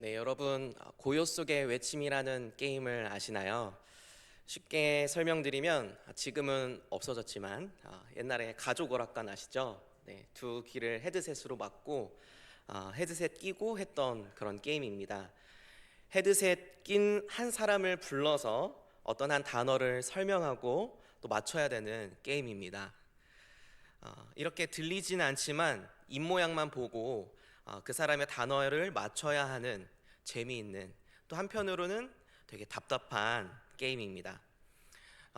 네, 여러분 고요 속의 외침이라는 게임을 아시나요? 쉽게 설명드리면 지금은 없어졌지만 옛날에 가족 오락관 아시죠? 네, 두 귀를 헤드셋으로 막고 헤드셋 끼고 했던 그런 게임입니다. 헤드셋 낀 한 사람을 불러서 어떤 한 단어를 설명하고 또 맞춰야 되는 게임입니다. 이렇게 들리진 않지만 입모양만 보고 그 사람의 단어를 맞춰야 하는 재미있는, 또 한편으로는 되게 답답한 게임입니다.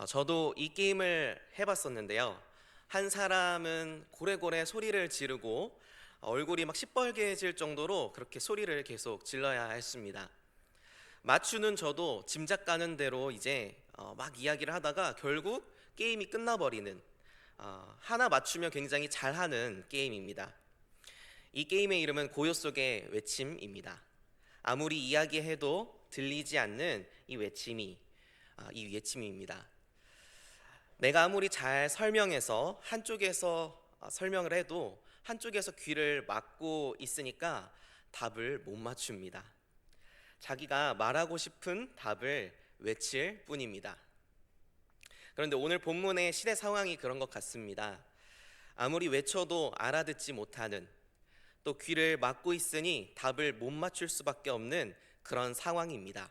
저도 이 게임을 해봤었는데요. 한 사람은 고래고래 소리를 지르고 얼굴이 막 시뻘개질 정도로 그렇게 소리를 계속 질러야 했습니다. 맞추는 저도 짐작 가는 대로 이제 막 이야기를 하다가 결국 게임이 끝나버리는, 하나 맞추면 굉장히 잘하는 게임입니다. 이 게임의 이름은 고요 속의 외침입니다. 아무리 이야기해도 들리지 않는 이 외침입니다. 내가 아무리 잘 설명해서 한쪽에서 설명을 해도 한쪽에서 귀를 막고 있으니까 답을 못 맞춥니다. 자기가 말하고 싶은 답을 외칠 뿐입니다. 그런데 오늘 본문의 시대 상황이 그런 것 같습니다. 아무리 외쳐도 알아듣지 못하는, 또 귀를 막고 있으니 답을 못 맞출 수밖에 없는 그런 상황입니다.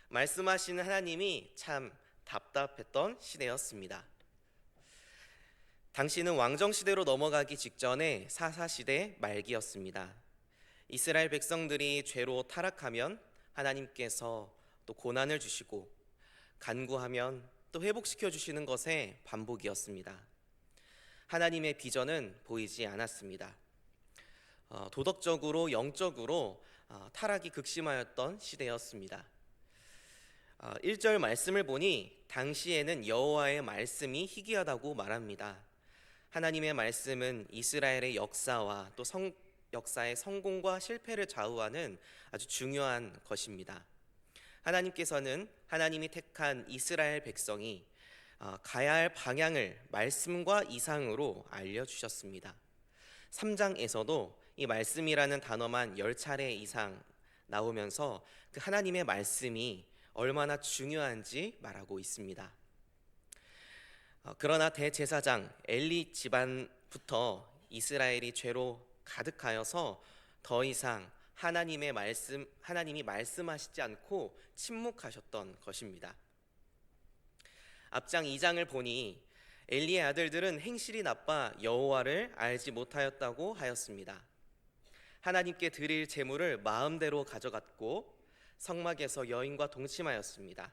말씀하시는 하나님이 참 답답했던 시대였습니다. 당시는 왕정시대로 넘어가기 직전에 사사시대 말기였습니다. 이스라엘 백성들이 죄로 타락하면 하나님께서 또 고난을 주시고, 간구하면 또 회복시켜 주시는 것의 반복이었습니다. 하나님의 비전은 보이지 않았습니다. 도덕적으로 영적으로 타락이 극심하였던 시대였습니다. 1절 말씀을 보니 당시에는 여호와의 말씀이 희귀하다고 말합니다. 하나님의 말씀은 이스라엘의 역사와 또 역사의 성공과 실패를 좌우하는 아주 중요한 것입니다. 하나님께서는 하나님이 택한 이스라엘 백성이 가야 할 방향을 말씀과 이상으로 알려주셨습니다. 3장에서도 이 말씀이라는 단어만 10차례 이상 나오면서 그 하나님의 말씀이 얼마나 중요한지 말하고 있습니다. 그러나 대제사장 엘리 집안부터 이스라엘이 죄로 가득하여서 더 이상 하나님이 말씀하시지 않고 침묵하셨던 것입니다. 앞장 2장을 보니 엘리의 아들들은 행실이 나빠 여호와를 알지 못하였다고 하였습니다. 하나님께 드릴 제물을 마음대로 가져갔고 성막에서 여인과 동침하였습니다.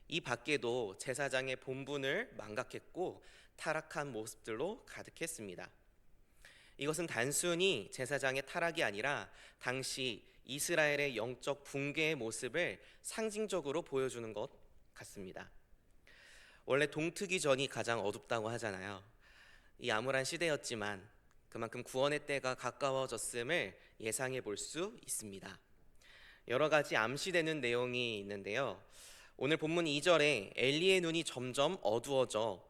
이 밖에도 제사장의 본분을 망각했고 타락한 모습들로 가득했습니다. 이것은 단순히 제사장의 타락이 아니라 당시 이스라엘의 영적 붕괴의 모습을 상징적으로 보여주는 것 같습니다. 원래 동트기 전이 가장 어둡다고 하잖아요. 이 암울한 시대였지만 그만큼 구원의 때가 가까워졌음을 예상해 볼 수 있습니다. 여러 가지 암시되는 내용이 있는데요. 오늘 본문 2절에 엘리의 눈이 점점 어두워져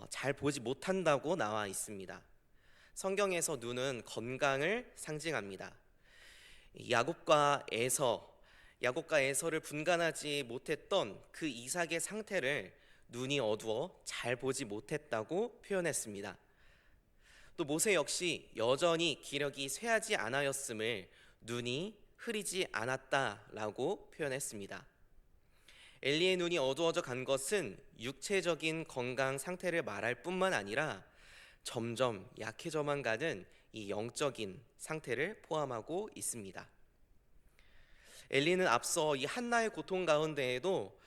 잘 보지 못한다고 나와 있습니다. 성경에서 눈은 건강을 상징합니다. 야곱과 에서를 분간하지 못했던 그 이삭의 상태를 눈이 어두워 잘 보지 못했다고 표현했습니다. 또 모세 역시 여전히 기력이 쇠하지 않았음을 눈이 흐리지 않았다라고 표현했습니다. 엘리의 눈이 어두워져 간 것은 육체적인 건강 상태를 말할 뿐만 아니라 점점 약해져만 가는 이 영적인 상태를 포함하고 있습니다. 엘리는 앞서 이 한나의 고통 가운데에도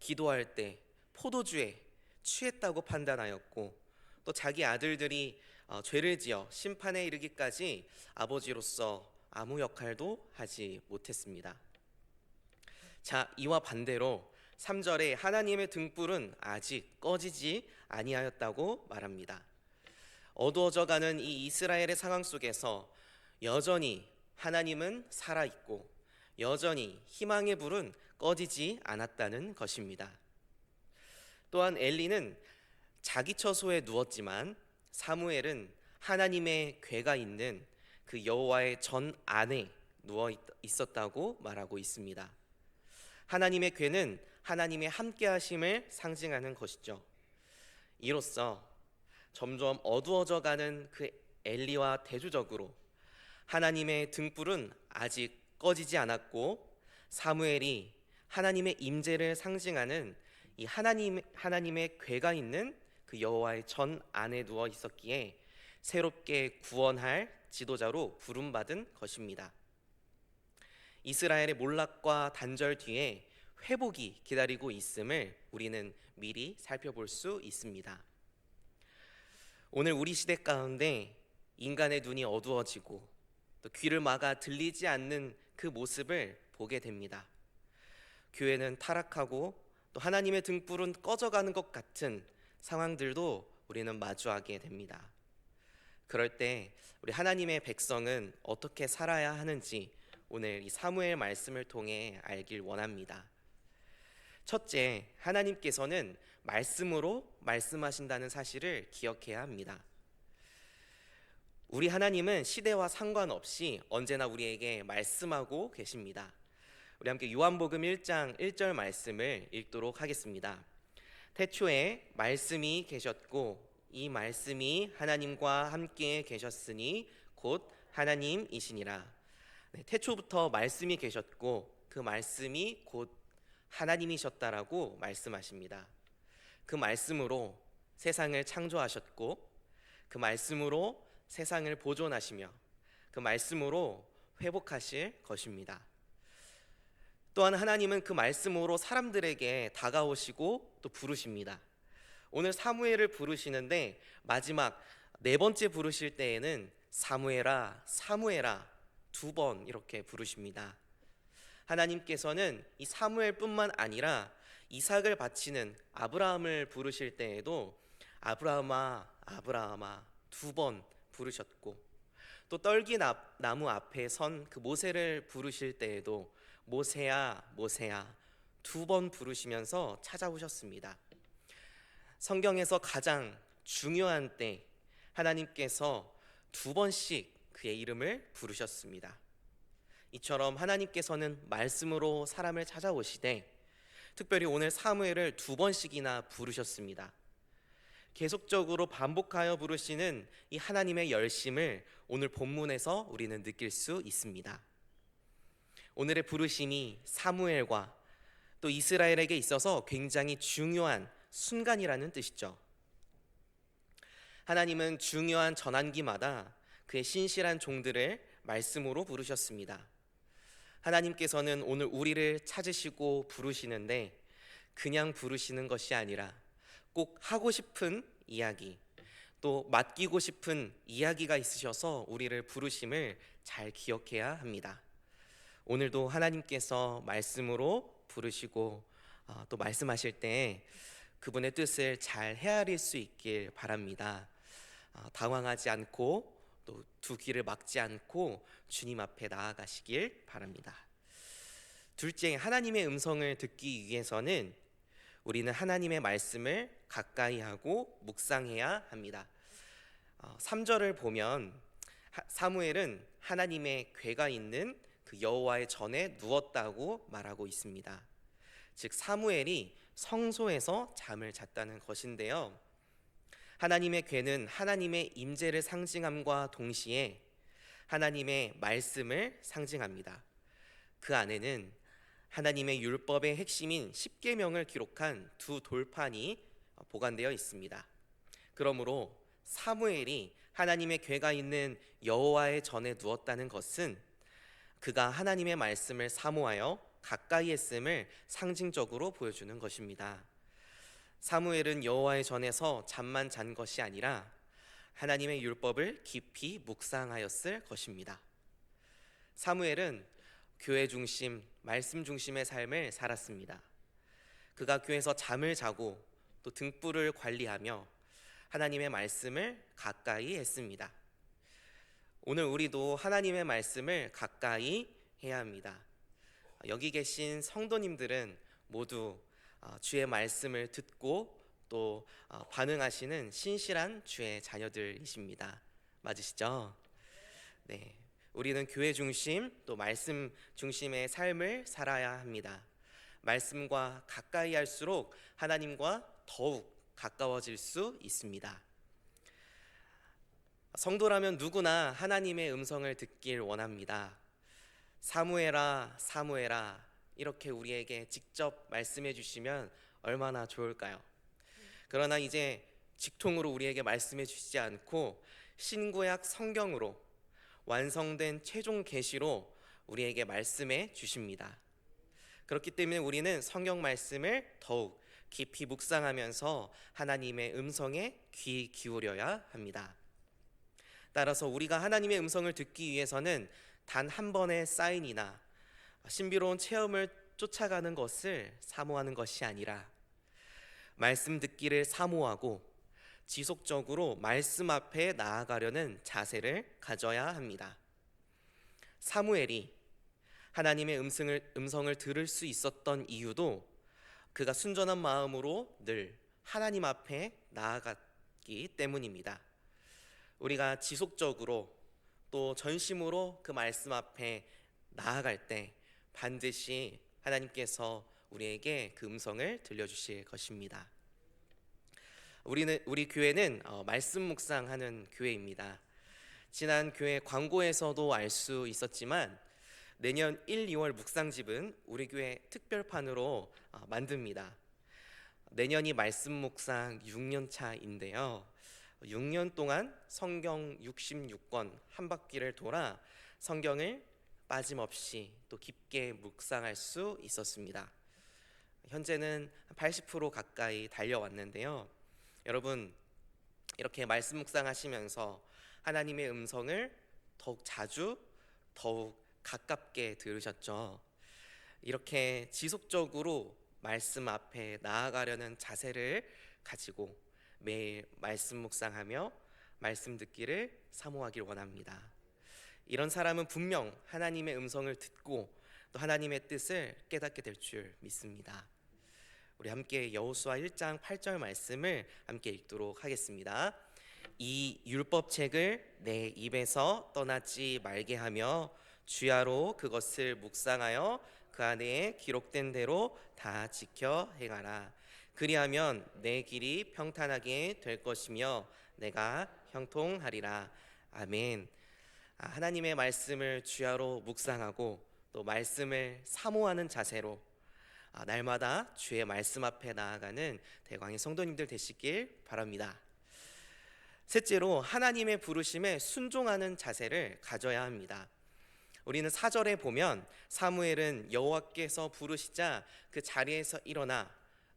기도할 때 포도주에 취했다고 판단하였고, 또 자기 아들들이 죄를 지어 심판에 이르기까지 아버지로서 아무 역할도 하지 못했습니다. 자, 이와 반대로 3절에 하나님의 등불은 아직 꺼지지 아니하였다고 말합니다. 어두워져가는 이 이스라엘의 상황 속에서 여전히 하나님은 살아있고 여전히 희망의 불은 꺼지지 않았다는 것입니다. 또한 엘리는 자기 처소에 누웠지만 사무엘은 하나님의 궤가 있는 그 여호와의 전 안에 누워 있었다고 말하고 있습니다. 하나님의 궤는 하나님의 함께하심을 상징하는 것이죠. 이로써 점점 어두워져 가는 그 엘리와 대조적으로 하나님의 등불은 아직 꺼지지 않았고, 사무엘이 하나님의 임재를 상징하는 이 하나님의 궤가 있는 그 여호와의 전 안에 누워 있었기에 새롭게 구원할 지도자로 부름받은 것입니다. 이스라엘의 몰락과 단절 뒤에 회복이 기다리고 있음을 우리는 미리 살펴볼 수 있습니다. 오늘 우리 시대 가운데 인간의 눈이 어두워지고 또 귀를 막아 들리지 않는 그 모습을 보게 됩니다. 교회는 타락하고 또 하나님의 등불은 꺼져가는 것 같은 상황들도 우리는 마주하게 됩니다. 그럴 때 우리 하나님의 백성은 어떻게 살아야 하는지 오늘 이 사무엘 말씀을 통해 알길 원합니다. 첫째, 하나님께서는 말씀으로 말씀하신다는 사실을 기억해야 합니다. 우리 하나님은 시대와 상관없이 언제나 우리에게 말씀하고 계십니다. 우리 함께 요한복음 1장 1절 말씀을 읽도록 하겠습니다. 태초에 말씀이 계셨고 이 말씀이 하나님과 함께 계셨으니 곧 하나님이시니라. 태초부터 말씀이 계셨고 그 말씀이 곧 하나님이셨다라고 말씀하십니다. 그 말씀으로 세상을 창조하셨고 그 말씀으로 세상을 보존하시며 그 말씀으로 회복하실 것입니다. 또한 하나님은 그 말씀으로 사람들에게 다가오시고 또 부르십니다. 오늘 사무엘을 부르시는데 마지막 네 번째 부르실 때에는 사무엘아 사무엘아 2번 이렇게 부르십니다. 하나님께서는 이 사무엘뿐만 아니라 이삭을 바치는 아브라함을 부르실 때에도 아브라함아 아브라함아 2번 부르셨고, 또 떨기 나무 앞에 선 그 모세를 부르실 때에도 모세야 모세야 2번 부르시면서 찾아오셨습니다. 성경에서 가장 중요한 때 하나님께서 2번씩 그의 이름을 부르셨습니다. 이처럼 하나님께서는 말씀으로 사람을 찾아오시되 특별히 오늘 사무엘을 2번씩이나 부르셨습니다. 계속적으로 반복하여 부르시는 이 하나님의 열심을 오늘 본문에서 우리는 느낄 수 있습니다. 오늘의 부르심이 사무엘과 또 이스라엘에게 있어서 굉장히 중요한 순간이라는 뜻이죠. 하나님은 중요한 전환기마다 그의 신실한 종들을 말씀으로 부르셨습니다. 하나님께서는 오늘 우리를 찾으시고 부르시는데 그냥 부르시는 것이 아니라 꼭 하고 싶은 이야기, 또 맡기고 싶은 이야기가 있으셔서 우리를 부르심을 잘 기억해야 합니다. 오늘도 하나님께서 말씀으로 부르시고 또 말씀하실 때 그분의 뜻을 잘 헤아릴 수 있길 바랍니다. 당황하지 않고 또 두 귀를 막지 않고 주님 앞에 나아가시길 바랍니다. 둘째, 하나님의 음성을 듣기 위해서는 우리는 하나님의 말씀을 가까이 하고 묵상해야 합니다. 3절을 보면 사무엘은 하나님의 궤가 있는 그 여호와의 전에 누웠다고 말하고 있습니다. 즉 사무엘이 성소에서 잠을 잤다는 것인데요. 하나님의 궤는 하나님의 임재를 상징함과 동시에 하나님의 말씀을 상징합니다. 그 안에는 하나님의 율법의 핵심인 십계명을 기록한 2 돌판이 보관되어 있습니다. 그러므로 사무엘이 하나님의 궤가 있는 여호와의 전에 누웠다는 것은 그가 하나님의 말씀을 사모하여 가까이 했음을 상징적으로 보여주는 것입니다. 사무엘은 여호와의 전에서 잠만 잔 것이 아니라 하나님의 율법을 깊이 묵상하였을 것입니다. 사무엘은 교회 중심, 말씀 중심의 삶을 살았습니다. 그가 교회에서 잠을 자고 또 등불을 관리하며 하나님의 말씀을 가까이 했습니다. 오늘 우리도 하나님의 말씀을 가까이 해야 합니다. 여기 계신 성도님들은 모두 주의 말씀을 듣고 또 반응하시는 신실한 주의 자녀들이십니다. 맞으시죠? 네. 우리는 교회 중심 또 말씀 중심의 삶을 살아야 합니다. 말씀과 가까이 할수록 하나님과 더욱 가까워질 수 있습니다. 성도라면 누구나 하나님의 음성을 듣길 원합니다. 사무엘아, 사무엘아, 이렇게 우리에게 직접 말씀해 주시면 얼마나 좋을까요? 그러나 이제 직통으로 우리에게 말씀해 주시지 않고 신구약 성경으로 완성된 최종 계시로 우리에게 말씀해 주십니다. 그렇기 때문에 우리는 성경 말씀을 더욱 깊이 묵상하면서 하나님의 음성에 귀 기울여야 합니다. 따라서 우리가 하나님의 음성을 듣기 위해서는 단 한 번의 사인이나 신비로운 체험을 쫓아가는 것을 사모하는 것이 아니라 말씀 듣기를 사모하고 지속적으로 말씀 앞에 나아가려는 자세를 가져야 합니다. 사무엘이 하나님의 음성을 들을 수 있었던 이유도 그가 순전한 마음으로 늘 하나님 앞에 나아갔기 때문입니다. 우리가 지속적으로 또 전심으로 그 말씀 앞에 나아갈 때 반드시 하나님께서 우리에게 그 음성을 들려주실 것입니다. 우리 교회는 말씀 묵상하는 교회입니다. 지난 교회 광고에서도 알 수 있었지만 내년 1, 2월 묵상집은 우리 교회 특별판으로 만듭니다. 내년이 말씀 묵상 6년 차인데요. 6년 동안 성경 66권 한 바퀴를 돌아 성경을 빠짐없이 또 깊게 묵상할 수 있었습니다. 현재는 80% 가까이 달려왔는데요. 여러분, 이렇게 말씀 묵상하시면서 하나님의 음성을 더욱 자주 더욱 가깝게 들으셨죠. 이렇게 지속적으로 말씀 앞에 나아가려는 자세를 가지고 매일 말씀 묵상하며 말씀 듣기를 사모하길 원합니다. 이런 사람은 분명 하나님의 음성을 듣고 또 하나님의 뜻을 깨닫게 될 줄 믿습니다. 우리 함께 여호수아 1장 8절 말씀을 함께 읽도록 하겠습니다. 이 율법책을 내 입에서 떠나지 말게 하며 주야로 그것을 묵상하여 그 안에 기록된 대로 다 지켜 행하라. 그리하면 내 길이 평탄하게 될 것이며 내가 형통하리라. 아멘. 하나님의 말씀을 주야로 묵상하고 또 말씀을 사모하는 자세로 날마다 주의 말씀 앞에 나아가는 대광의 성도님들 되시길 바랍니다. 셋째로 하나님의 부르심에 순종하는 자세를 가져야 합니다. 우리는 4절에 보면 사무엘은 여호와께서 부르시자 그 자리에서 일어나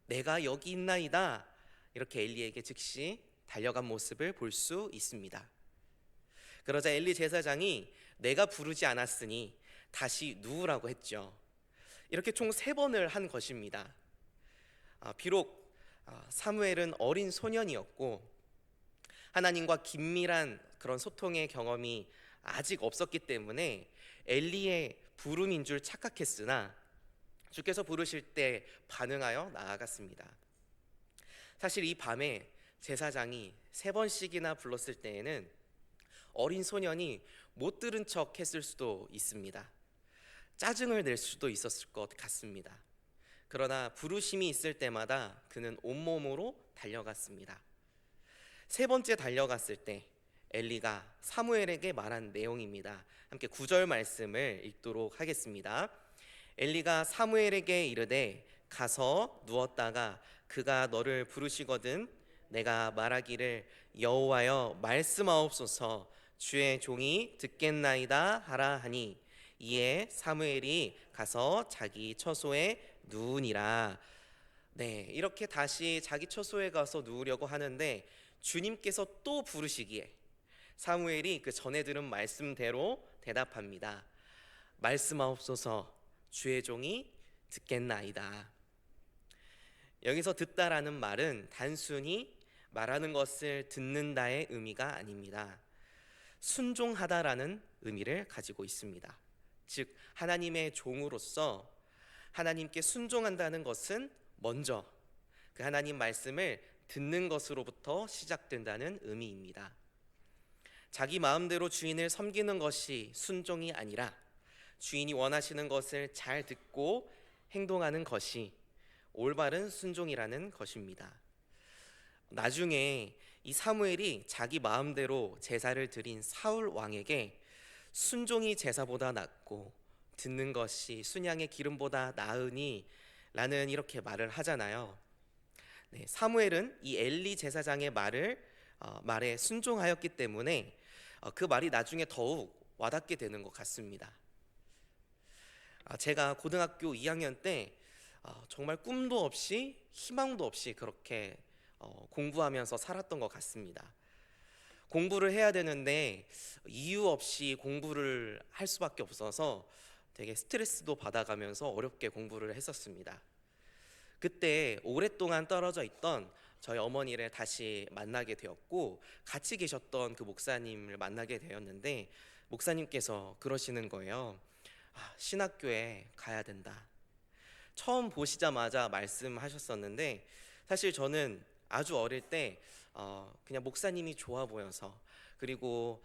내가 여기 있나이다 이렇게 엘리에게 즉시 달려간 모습을 볼 수 있습니다. 그러자 엘리 제사장이 내가 부르지 않았으니 다시 누우라고 했죠. 이렇게 총 3번을 한 것입니다. 비록 사무엘은 어린 소년이었고 하나님과 긴밀한 그런 소통의 경험이 아직 없었기 때문에 엘리의 부름인 줄 착각했으나 주께서 부르실 때 반응하여 나아갔습니다. 사실 이 밤에 제사장이 3번씩이나 불렀을 때에는 어린 소년이 못 들은 척 했을 수도 있습니다. 짜증을 낼 수도 있었을 것 같습니다. 그러나 부르심이 있을 때마다 그는 온몸으로 달려갔습니다. 3번째 달려갔을 때 엘리가 사무엘에게 말한 내용입니다. 함께 9절 말씀을 읽도록 하겠습니다. 엘리가 사무엘에게 이르되 가서 누웠다가 그가 너를 부르시거든 내가 말하기를 여호와여 말씀하옵소서 주의 종이 듣겠나이다 하라 하니 이에 사무엘이 가서 자기 처소에 누우니라. 네, 이렇게 다시 자기 처소에 가서 누우려고 하는데 주님께서 또 부르시기에 사무엘이 그 전에 들은 말씀대로 대답합니다. 말씀하옵소서 주의 종이 듣겠나이다. 여기서 듣다라는 말은 단순히 말하는 것을 듣는다의 의미가 아닙니다. 순종하다라는 의미를 가지고 있습니다. 즉 하나님의 종으로서 하나님께 순종한다는 것은 먼저 그 하나님 말씀을 듣는 것으로부터 시작된다는 의미입니다. 자기 마음대로 주인을 섬기는 것이 순종이 아니라 주인이 원하시는 것을 잘 듣고 행동하는 것이 올바른 순종이라는 것입니다. 나중에 이 사무엘이 자기 마음대로 제사를 드린 사울 왕에게 순종이 제사보다 낫고 듣는 것이 순양의 기름보다 나으니 라는 이렇게 말을 하잖아요. 네, 사무엘은 이 엘리 제사장의 말에 순종하였기 때문에 그 말이 나중에 더욱 와닿게 되는 것 같습니다. 제가 고등학교 2학년 때 정말 꿈도 없이 희망도 없이 그렇게 공부하면서 살았던 것 같습니다. 공부를 해야 되는데 이유 없이 공부를 할 수밖에 없어서 되게 스트레스도 받아가면서 어렵게 공부를 했었습니다. 그때 오랫동안 떨어져 있던 저희 어머니를 다시 만나게 되었고 같이 계셨던 그 목사님을 만나게 되었는데 목사님께서 그러시는 거예요. 신학교에 가야 된다. 처음 보시자마자 말씀하셨었는데 사실 저는 아주 어릴 때 그냥 목사님이 좋아 보여서 그리고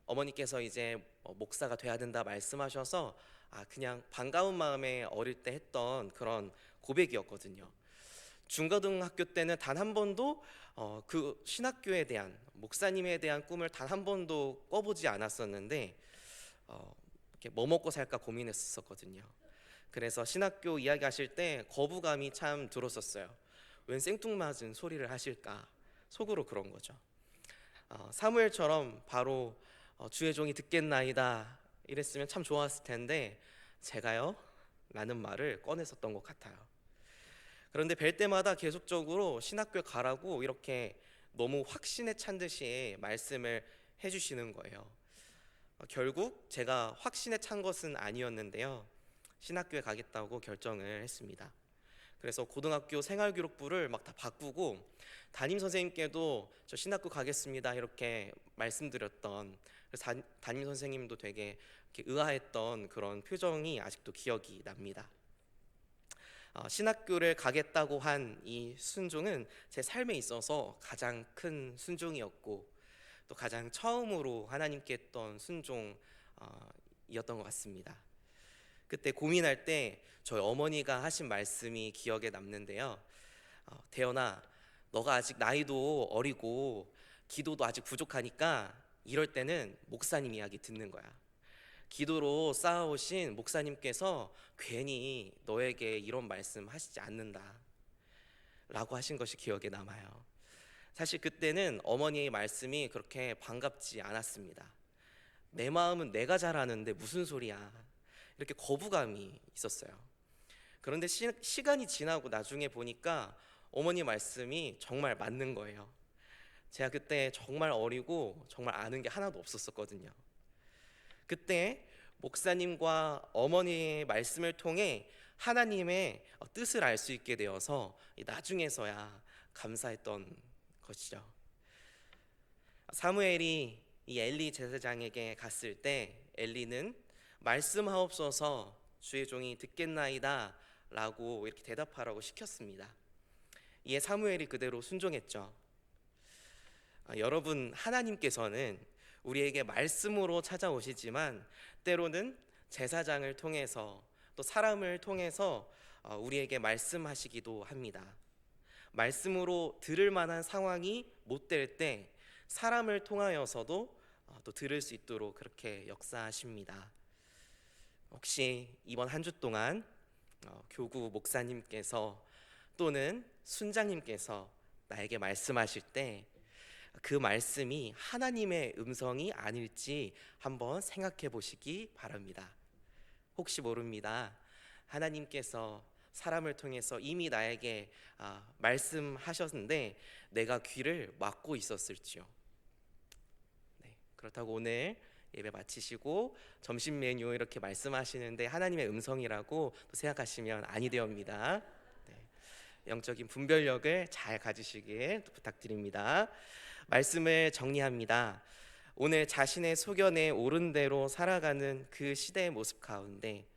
어머니께서 이제 목사가 돼야 된다 말씀하셔서 그냥 반가운 마음에 어릴 때 했던 그런 고백이었거든요. 중고등학교 때는 단 한 번도 그 신학교에 대한 목사님에 대한 꿈을 단 한 번도 꿔보지 않았었는데 이렇게 뭐 먹고 살까 고민했었거든요. 그래서 신학교 이야기하실 때 거부감이 참 들었었어요. 웬 생뚱맞은 소리를 하실까 속으로 그런 거죠. 사무엘처럼 바로 주의 종이 듣겠나이다 이랬으면 참 좋았을 텐데 제가요? 라는 말을 꺼냈었던 것 같아요. 그런데 뵐 때마다 계속적으로 신학교에 가라고 이렇게 너무 확신에 찬 듯이 말씀을 해주시는 거예요. 결국 제가 확신에 찬 것은 아니었는데요. 신학교에 가겠다고 결정을 했습니다. 그래서 고등학교 생활기록부를 막 다 바꾸고 담임 선생님께도 저 신학교 가겠습니다 이렇게 말씀드렸던, 그래서 담임 선생님도 되게 이렇게 의아했던 그런 표정이 아직도 기억이 납니다. 신학교를 가겠다고 한 이 순종은 제 삶에 있어서 가장 큰 순종이었고 또 가장 처음으로 하나님께 했던 순종이었던 것 같습니다. 그때 고민할 때 저희 어머니가 하신 말씀이 기억에 남는데요. 대연아, 너가 아직 나이도 어리고 기도도 아직 부족하니까 이럴 때는 목사님 이야기 듣는 거야. 기도로 쌓아오신 목사님께서 괜히 너에게 이런 말씀 하시지 않는다 라고 하신 것이 기억에 남아요. 사실 그때는 어머니의 말씀이 그렇게 반갑지 않았습니다. 내 마음은 내가 잘 아는데 무슨 소리야, 이렇게 거부감이 있었어요. 그런데 시간이 지나고 나중에 보니까 어머니 말씀이 정말 맞는 거예요. 제가 그때 정말 어리고 정말 아는 게 하나도 없었거든요. 그때 목사님과 어머니의 말씀을 통해 하나님의 뜻을 알 수 있게 되어서 나중에서야 감사했던 것이죠. 사무엘이 이 엘리 제사장에게 갔을 때 엘리는 말씀하옵소서 주의 종이 듣겠나이다 라고 이렇게 대답하라고 시켰습니다. 이에 사무엘이 그대로 순종했죠. 여러분, 하나님께서는 우리에게 말씀으로 찾아오시지만 때로는 제사장을 통해서 또 사람을 통해서 우리에게 말씀하시기도 합니다. 말씀으로 들을 만한 상황이 못 될 때 사람을 통하여서도 또 들을 수 있도록 그렇게 역사하십니다. 혹시 이번 한 주 동안 교구 목사님께서 또는 순장님께서 나에게 말씀하실 때 그 말씀이 하나님의 음성이 아닐지 한번 생각해 보시기 바랍니다. 혹시 모릅니다. 하나님께서 사람을 통해서 이미 나에게 말씀하셨는데 내가 귀를 막고 있었을지요. 네, 그렇다고 오늘 예배 마치시고 점심 메뉴 이렇게 말씀하시는데 하나님의 음성이라고 생각하시면 아니 되옵니다. 네, 영적인 분별력을 잘 가지시길 부탁드립니다. 말씀을 정리합니다. 오늘 자신의 소견에 옳은 대로 살아가는 그 시대의 모습 가운데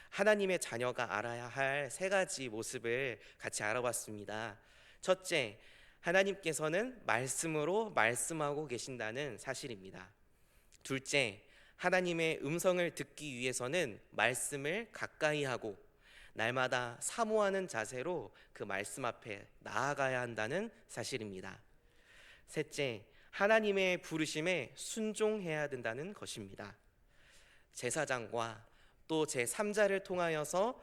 하나님의 자녀가 알아야 할 세 가지 모습을 같이 알아봤습니다. 첫째, 하나님께서는 말씀으로 말씀하고 계신다는 사실입니다. 둘째, 하나님의 음성을 듣기 위해서는 말씀을 가까이 하고 날마다 사모하는 자세로 그 말씀 앞에 나아가야 한다는 사실입니다. 셋째, 하나님의 부르심에 순종해야 된다는 것입니다. 제사장과 또 제3자를 통하여서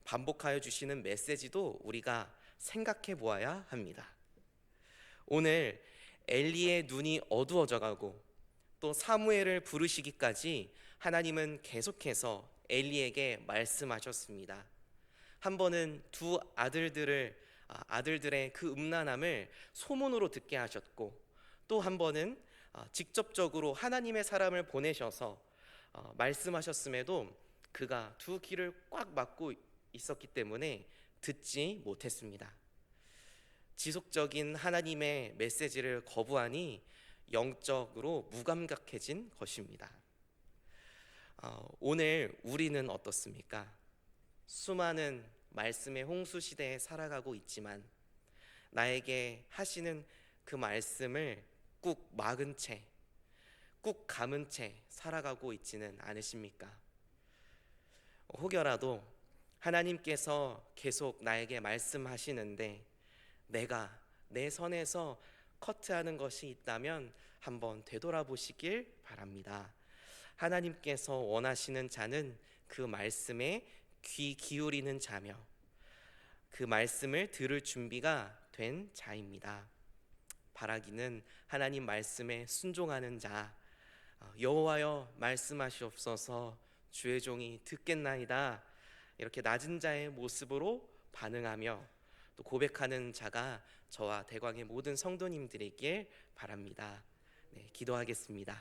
반복하여 주시는 메시지도 우리가 생각해 보아야 합니다. 오늘 엘리의 눈이 어두워져 가고 또 사무엘을 부르시기까지 하나님은 계속해서 엘리에게 말씀하셨습니다. 한 번은 두 아들들의 그 음란함을 소문으로 듣게 하셨고, 또 한 번은 직접적으로 하나님의 사람을 보내셔서 말씀하셨음에도 그가 두 귀를 꽉 막고 있었기 때문에 듣지 못했습니다. 지속적인 하나님의 메시지를 거부하니 영적으로 무감각해진 것입니다. 오늘 우리는 어떻습니까? 수많은 말씀의 홍수 시대에 살아가고 있지만 나에게 하시는 그 말씀을 꾹 막은 채, 꾹 감은 채 살아가고 있지는 않으십니까? 혹여라도 하나님께서 계속 나에게 말씀하시는데 내가 내 선에서 커트하는 것이 있다면 한번 되돌아보시길 바랍니다. 하나님께서 원하시는 자는 그 말씀에 귀 기울이는 자며 그 말씀을 들을 준비가 된 자입니다. 바라기는 하나님 말씀에 순종하는 자, 여호와여 말씀하시옵소서 주의 종이 듣겠나이다, 이렇게 낮은 자의 모습으로 반응하며 또 고백하는 자가 저와 대광의 모든 성도님들이길 바랍니다. 네, 기도하겠습니다.